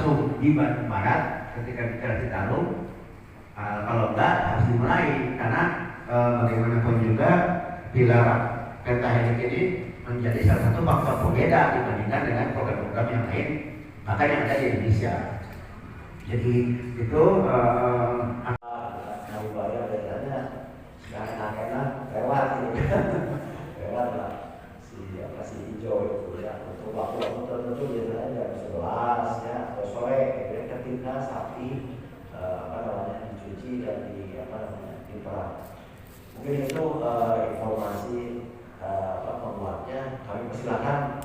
langsung di Bandung Barat ketika bicara Citarum. Kalau enggak harus dimulai karena bagaimanapun juga pilar pentahelik ini menjadi salah satu faktor pembeda dibandingkan dengan program-program yang lain bahkan yang ada di Indonesia. Jadi itu Ubaya biasanya enak-enak lewat gitu. Lewat lah si hijau itu ya, untuk waktu-waktu tertentu biasanya jam 11 ya atau sore gitu, ketika sapi dicuci dan diperah. Mungkin itu informasi penguatnya. Kami persilakan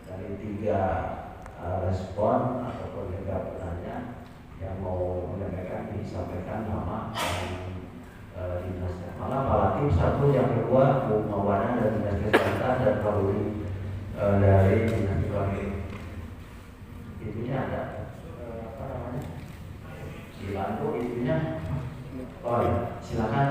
dari 3 respon ataupun juga penanya yang mau menyampaikan, disampaikan nama dan dinasnya. Malah Pak Latif satu, yang kedua Bu Mawana dari Dinas Kesehatan dan Pak Rudi dari Dinas Keluarga. Itunya ada dibantu itunya. Oh ya, silakan.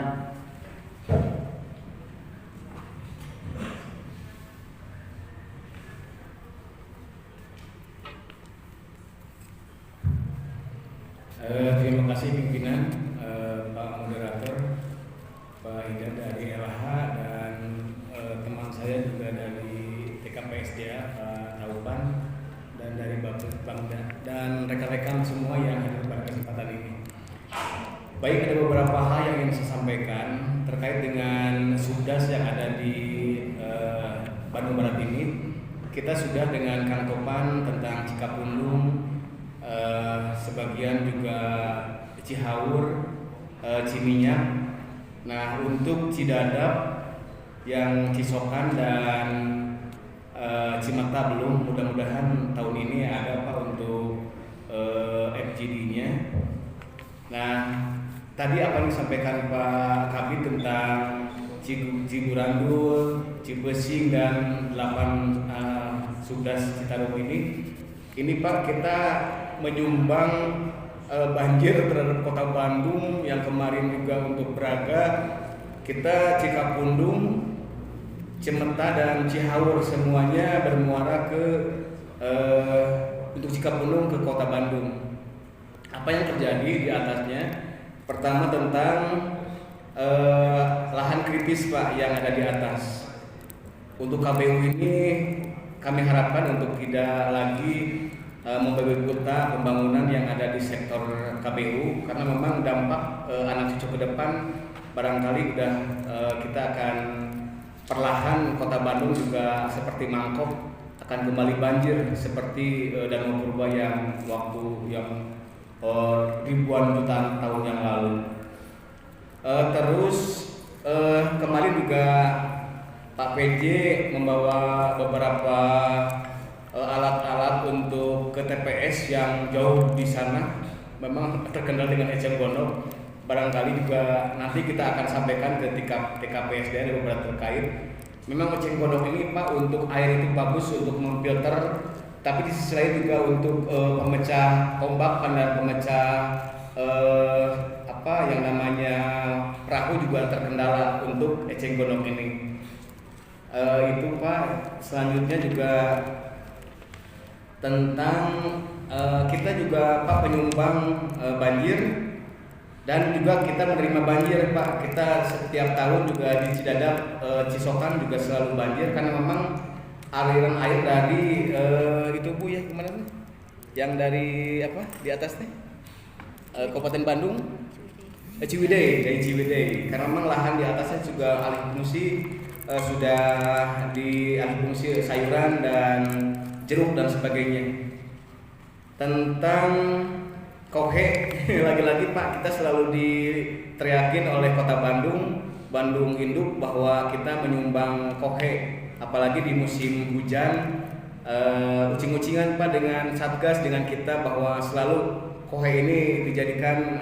Terima kasih pimpinan, Pak Moderator, Pak Ida dari LH, dan teman saya juga dari TKPSDA, Pak Taupan, dan dari Bangda, dan rekan-rekan semua yang hadir pada kesempatan ini. Baik, ada beberapa hal yang ingin saya sampaikan terkait dengan Subdas yang ada di Bandung Barat ini. Kita sudah dengan Kang Topan tentang Cikapundung, sebagian juga Cihaur, Ciminyak. Nah, untuk Cidadap yang Cisokan dan Cimata belum, mudah-mudahan tahun ini ada Pak untuk FGD-nya. Nah, tadi apa yang disampaikan Pak Kabid tentang Cigurandul, Cibesing dan 8 Subdas Citarum ini Pak, kita menyumbang banjir terhadap Kota Bandung yang kemarin juga untuk Braga. Kita Cikapundung, Cimeta dan Cihaur semuanya bermuara ke untuk Cikapundung ke Kota Bandung. Apa yang terjadi di atasnya? Pertama tentang lahan kritis Pak yang ada di atas. Untuk KPU ini kami harapkan untuk tidak lagi memperkuat pembangunan yang ada di sektor KPU, karena memang dampak anak cucu ke depan barangkali udah kita akan perlahan Kota Bandung juga seperti mangkok akan kembali banjir seperti Danau Purba yang waktu yang ribuan jutaan tahun yang lalu. Terus kemarin juga Pak PJ membawa beberapa alat-alat untuk ke TPS yang jauh di sana, memang terkendala dengan eceng gondok. Barangkali juga nanti kita akan sampaikan ke TKPSD dan beberapa terkait. Memang eceng gondok ini Pak untuk air itu bagus untuk memfilter, tapi di sisi lain juga untuk pemecah ombak dan pemecah yang namanya perahu juga terkendala untuk eceng gondok ini. Itu Pak. Selanjutnya juga tentang kita juga Pak penyumbang banjir dan juga kita menerima banjir Pak. Kita setiap tahun juga di Cidadap, Cisokan juga selalu banjir karena memang aliran air dari itu Bu ya kemana Bu? Yang dari apa di atas nih Kabupaten Bandung, Ciwidey, dari Ciwidey. Karena memang lahan di atasnya juga alih fungsi sudah di alih fungsi sayuran dan jeruk dan sebagainya. Tentang kohe lagi-lagi Pak, kita selalu diteriakin oleh Kota Bandung Induk bahwa kita menyumbang kohe, apalagi di musim hujan. Ucing-ucingan Pak dengan Satgas, dengan kita bahwa selalu kohe ini dijadikan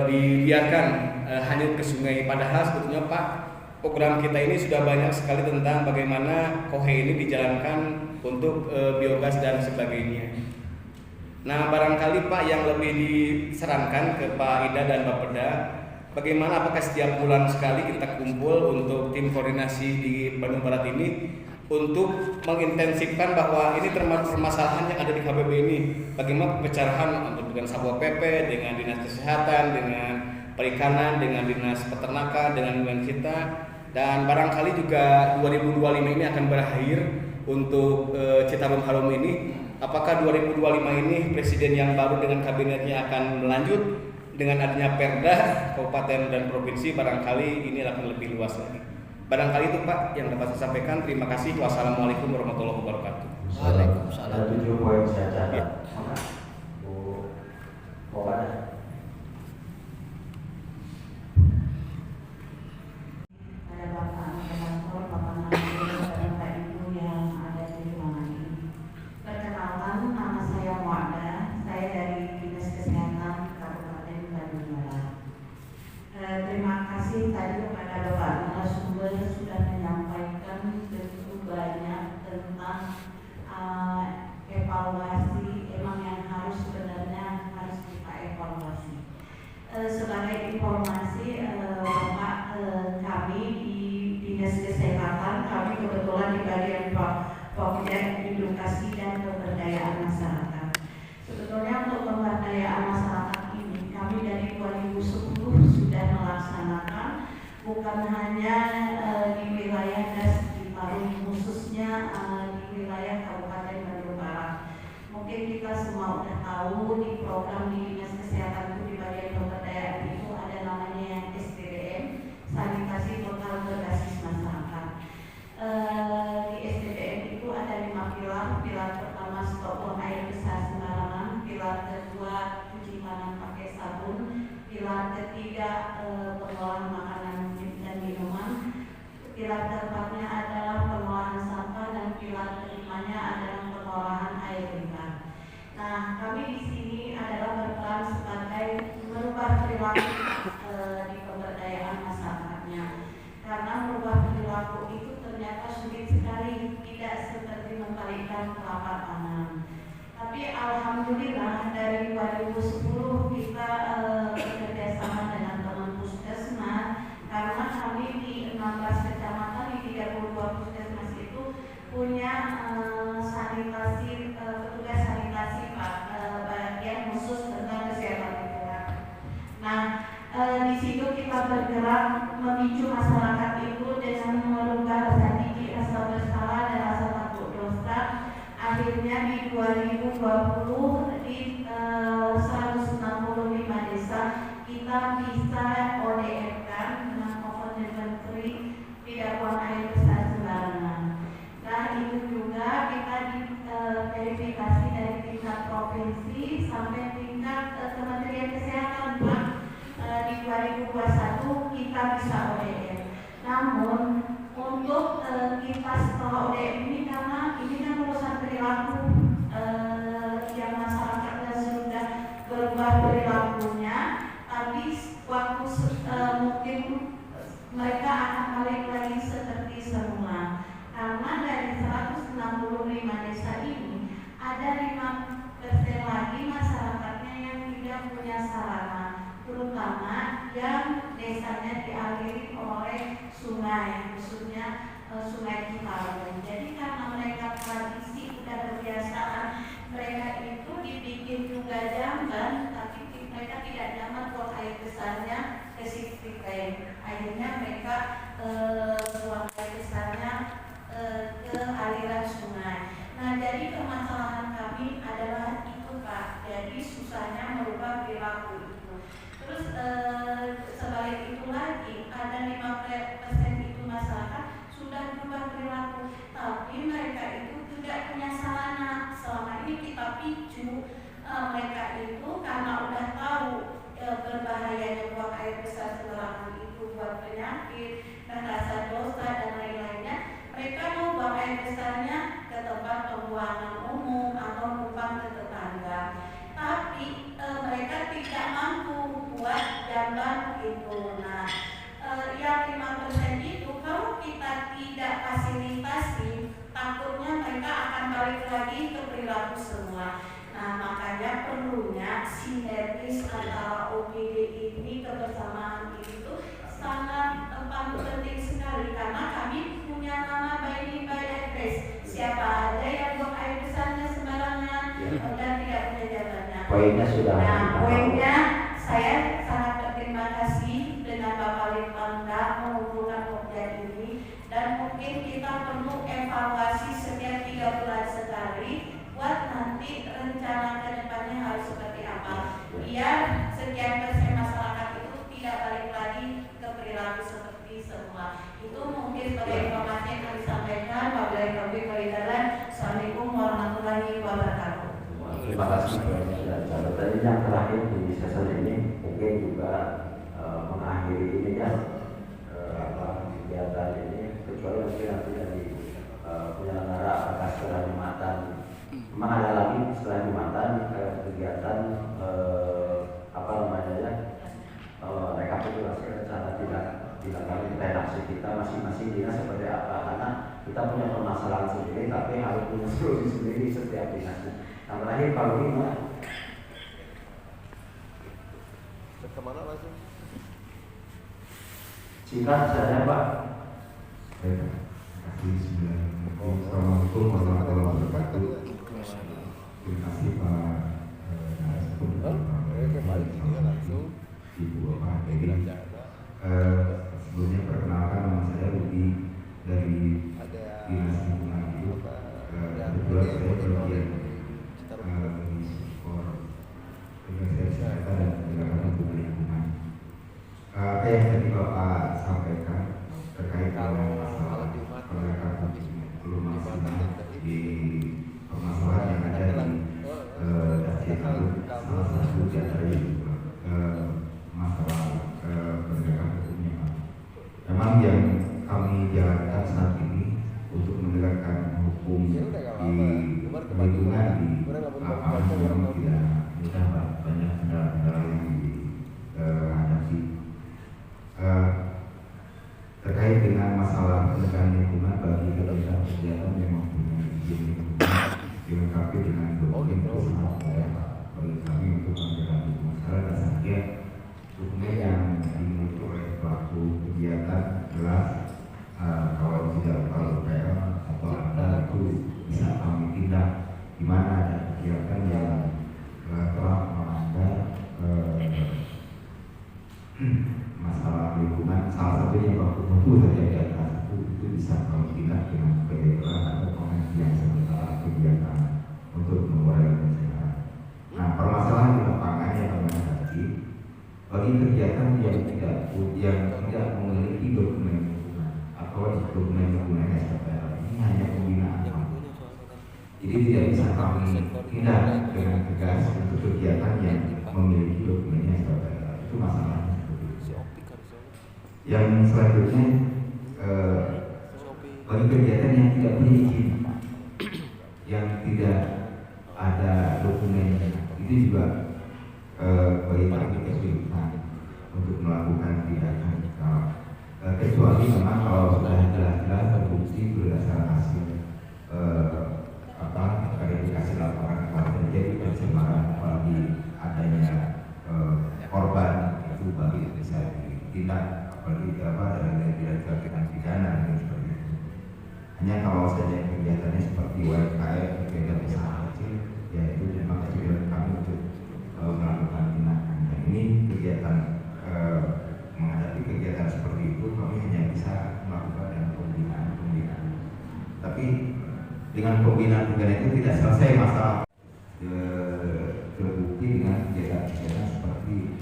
dibiarkan hanyut ke sungai. Padahal sebetulnya Pak, program kita ini sudah banyak sekali tentang bagaimana kohe ini dijalankan untuk biogas dan sebagainya. Nah, barangkali Pak yang lebih disarankan ke Pak Ida dan Pak Perda, bagaimana apakah setiap bulan sekali kita kumpul untuk tim koordinasi di Bandung Barat ini untuk mengintensifkan bahwa ini termasuk permasalahan yang ada di KBB ini. Bagaimana pencerahan dengan Satpol PP, dengan Dinas Kesehatan, dengan Perikanan, dengan Dinas Peternakan, dengan kita, dan barangkali juga 2025 ini akan berakhir untuk Citarum Harum ini. Apakah 2025 ini presiden yang baru dengan kabinetnya akan melanjut dengan adanya Perda kabupaten dan provinsi, barangkali ini akan lebih luas lagi. Barangkali itu Pak yang dapat saya sampaikan. Terima kasih. Wassalamualaikum warahmatullahi wabarakatuh. Waalaikumsalam. Ada 7 poin saya catat. Ya. Bu Mohamed. Ada Bapak Moderator, Bapak Nabil, dan Bapak Ibu yang ada di ruangan ini. Perkenalkan, nama saya Muada. Saya dari Dinas Kesehatan Kabupaten Bandung Barat. Terima kasih tadi kepada Bapak narasumber sudah menyampaikan begitu banyak tentang evaluasi emang yang harus sebenarnya harus kita evaluasi. Sebagai informasi, Bapak, kami di Dinas Kesehatan, kami kebetulan di bagian Pokja Edukasi dan Pemberdayaan Masyarakat. Sebetulnya untuk pemberdayaan masyarakat ini kami dari 2010 sudah melaksanakan, bukan hanya di wilayah Citarum, khususnya di wilayah Kabupaten Bandung Barat. Mungkin kita semua sudah tahu di program di Dinas Kesehatan itu di bagian pemberdayaan itu ada namanya yang STBM, Sanitasi Total Berbasis Masyarakat. Di STBM itu ada 5 pilar. Pilar pertama stop buang air besar sembarangan, pilar kedua cuci tangan pakai sabun, pilar ketiga pengolahan makanan dan minuman, pilar keempatnya adalah pengolahan sampah, dan pilar kelimanya adalah pengolahan air limbah. Nah, kami di sini adalah berperan sebagai merubah perilaku di pemberdayaan masyarakatnya. Karena merubah perilaku itu ternyata sulit sekali, tidak seperti membalikkan telapak tangan. Tapi alhamdulillah dari 2010 kita bekerja sama dengan teman puskesmas, karena kami di 16 kecamatan di 32 puskesmas itu punya sanitasi, petugas sanitasi Pak, bagian khusus tentang kesehatan lingkungan. Nah, di situ kita bergerak memicu masyarakat itu dengan merubah rasa jijik, rasa bersalah, dan rasa takut dosa. Akhirnya di 2020 di 165 desa kita bisa ODM-kan dengan open delivery, tidak buang air besar sembarangan. Nah, itu juga kita verifikasi dari tingkat provinsi sampai tingkat Kementerian Kesehatan Pak. Di 2021 kita bisa ODM. Namun untuk kita setelah ODM ini, karena ini kan urusan perilaku yang masyarakatnya sudah berubah perilakunya, tapi waktu mungkin mereka akan balik lagi seperti semula. Karena dari 165 desa ini ada 5% lagi masyarakatnya yang tidak punya sarana, terutama yang desanya dialiri oleh sungai, khususnya Sungai Citarum. Jadi karena mereka tradisi sudah kebiasaan, mereka itu dibikin juga jamban, tapi mereka tidak nyaman buang air besarnya ke septic tank. Akhirnya mereka buang air besarnya ke aliran sungai. Nah, jadi permasalahan kami adalah itu Pak. Jadi susahnya merubah perilaku itu. Terus sebalik itu lagi ada 5% itu masyarakat sudah berubah perilaku, tapi mereka itu tidak punya sarana. Selama ini kita picu mereka itu karena udah tahu berbahayanya buang air besar sembarangan itu buat penyakit dan rasa dosa dan lain-lainnya. Mereka mau buang air besarnya ke tempat pembuangan umum atau numpang ke tetangga. Tapi mereka tidak mampu buat jamban itu. Nah, yang 5% itu kalau kita tidak fasilitasi, takutnya mereka akan balik lagi ke perilaku semula. Nah, makanya perlunya sinergis antara OPD ini, kebersamaan itu sangat penting sekali, karena kami punya nama Baini by guys. Siapa aja yang buang air besarnya sembarangan dan tidak punya jalannya. Poinnya sudah. Nah, poinnya saya sangat berterima kasih dengan Bapak Litbangda mengumpulkan Pokja ini, dan mungkin kita perlu evaluasi setiap 3 bulan sekali buat nanti rencana ke depannya harus seperti apa. Biar sekian persen masyarakat itu tidak balik lagi ke perilaku seperti semula. Itu mungkin sebagai informasi yang kami sampaikan. Wabillahi taufiq wal hidayah. Assalamualaikum warahmatullahi wabarakatuh. Terima kasih banyak. Dan tadi yang terakhir di sesi ini mungkin juga mengakhiri ini kan kegiatan ini, kecuali mungkin nanti dari penyelenggara apakah setelah Jumatan memang ada lagi setelah Jumatan kegiatan apa namanya ya, rekapitulasi rencana tidak kali redaksi kita masing-masing dinas seperti apa, karena kita punya permasalahan sendiri tapi harus punya solusi sendiri setiap dinas. Yang terakhir Pak Rudi, kemana langsung? singkat saja Pak. Terima kasih. Assalamualaikum warahmatullahi wabarakatuh. Terima kasih Pak langsung. Ibu Bapak Peggy. Sebelumnya perkenalkan, nama saya Rudi dari Dinas Lingkungan Hidup. Kebetulan saya bagian di sektor penyelesaian kesehatan dan pencegahan lingkungan lingkungan. Apa yang tadi Bapak sampaikan terkait dengan masalah penegakan belum maksimal di permasalahan yang ada di Dacilalu, salah satu di antaranya juga masalah penegakan hukumnya. Memang yang kami jalankan saat ini untuk menegakkan hukum di lingkungan di lapangan memang tidak mudah, banyak kendala-kendala yang dihadapi. Terkait dengan masalah penegakan lingkungan bagi kegiatan-kegiatan yang mempunyai izin lingkungan dilengkapi dengan dokumen sangat mudah bagi kami untuk penegakan lingkungan. Karena dasarnya dokumen yang dimiliki oleh pelaku kegiatan jelas, kalau tidak terlalu PL atau ada itu bisa kami tindak di mana ada kegiatan yang telah melanggar masalah lingkungan, salah satunya baku mutu saja di atas itu bisa kami tindak dengan penyegelan atau penghentian sementara kegiatan untuk mengurangi kesehatan. Nah, permasalahan di lapangan yang kami hadapi bagi kegiatan yang tidak memiliki dokumen lingkungan atau dokumen lingkungan SPL ini hanya pembinaan. Jadi tidak bisa kami tindak dengan tegas untuk kegiatan yang memiliki dokumennya SPL. Itu masalahnya. Yang selanjutnya bagi kegiatan yang tidak punya izin, yang tidak ada dokumen, itu juga bagi kami kesulitan untuk melakukan tindakan. Kecuali memang kalau sudah jelas-jelas terbukti berdasarkan hasil verifikasi laporan kalau terjadi pencemaran apalagi adanya korban, itu bagi bisa ditindak apalagi dari tindakan pidana dan seperti itu. Hanya kalau saja kegiatannya seperti UMKM, kegiatan usaha kecil, ya itu memang kesulitan kami untuk melakukan tindakan. Dan ini kegiatan menghadapi kegiatan seperti itu kami hanya bisa melakukan dengan pembinaan. Tapi dengan pembinaan itu tidak selesai masalah. Terbukti dengan kegiatan-kegiatan seperti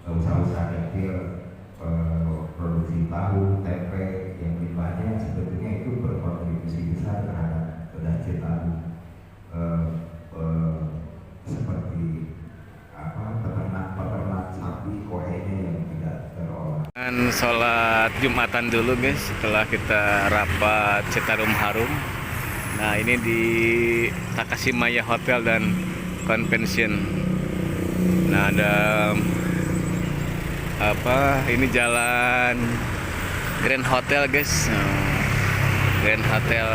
usaha-usaha kecil, produksi tahu, tempe yang limbahnya sebetulnya itu berkontribusi besar terhadap Dacilalu, seperti peternak sapi kohenya yang tidak terolah. Sholat Jumatan dulu guys, setelah kita rapat Citarum Harum. Nah ini di Takashimaya Hotel dan Convention. Nah ada ini jalan Grand Hotel guys, Grand Hotel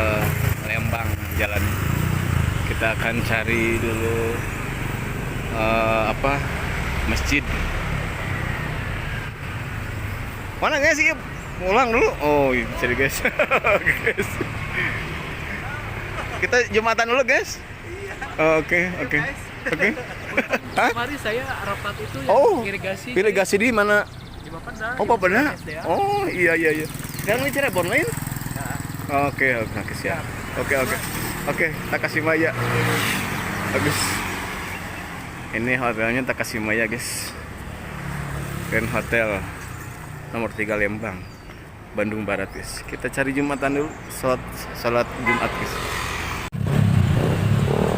Lembang jalan. Kita akan cari dulu masjid. Mana guys? Ulang dulu. Oh, cari guys. Guys. Kita Jumatan dulu, guys. Oke. Hah? Kemarin saya rapat itu yang Oh, irigasi. irigasi di mana? Di Bapeda. Oh, Papeda. SDA. Oh, iya. Sekarang ini Cirebon lain? Oke, siap. Oke, Takashimaya. Bagus. Ini hotelnya Takashimaya, guys. Grand Hotel nomor 3 Lembang, Bandung Barat, guys. Kita cari Jumatan dulu, salat Jumat, guys.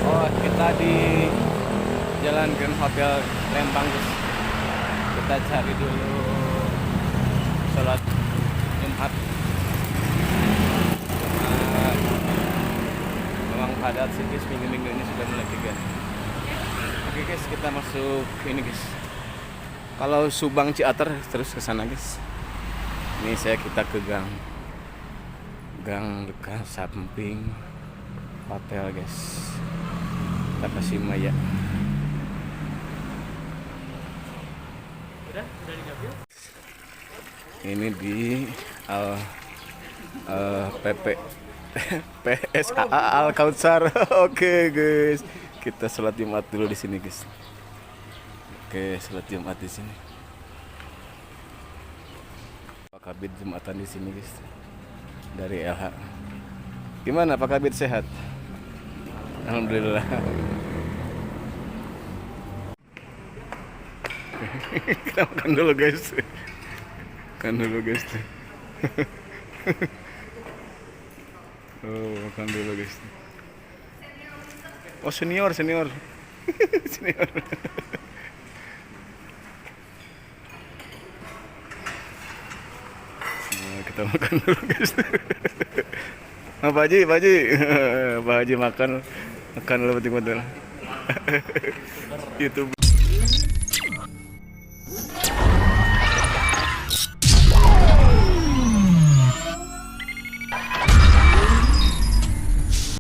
Oh, kita di Jalan Grand Hotel Lembang, guys. Kita cari dulu salat Jumat. Memang padat sih, guys. Minggu-minggu ini sudah mulai 3. Oke, guys, kita masuk ini, guys. Kalau Subang Ciater terus ke sana, guys. Ini kita ke gang dekat samping hotel, guys. Takashimaya. Udah diambil. Ini di PP PSAA Al Kautsar. Oke, guys. Kita sholat Jumat dulu di sini, guys. Oke, sholat Jumat di sini. Pak Kabid Jumatan di sini, guys. Dari LH. Gimana Pak Kabid, sehat? Alhamdulillah. Kita makan dulu, guys. Makan dulu, guys. Oh, makan dulu, guys. Oh, senior. Senior. Nah, kita makan dulu, guys. Nah, Pak Haji makan dulu betul-betul. YouTuber.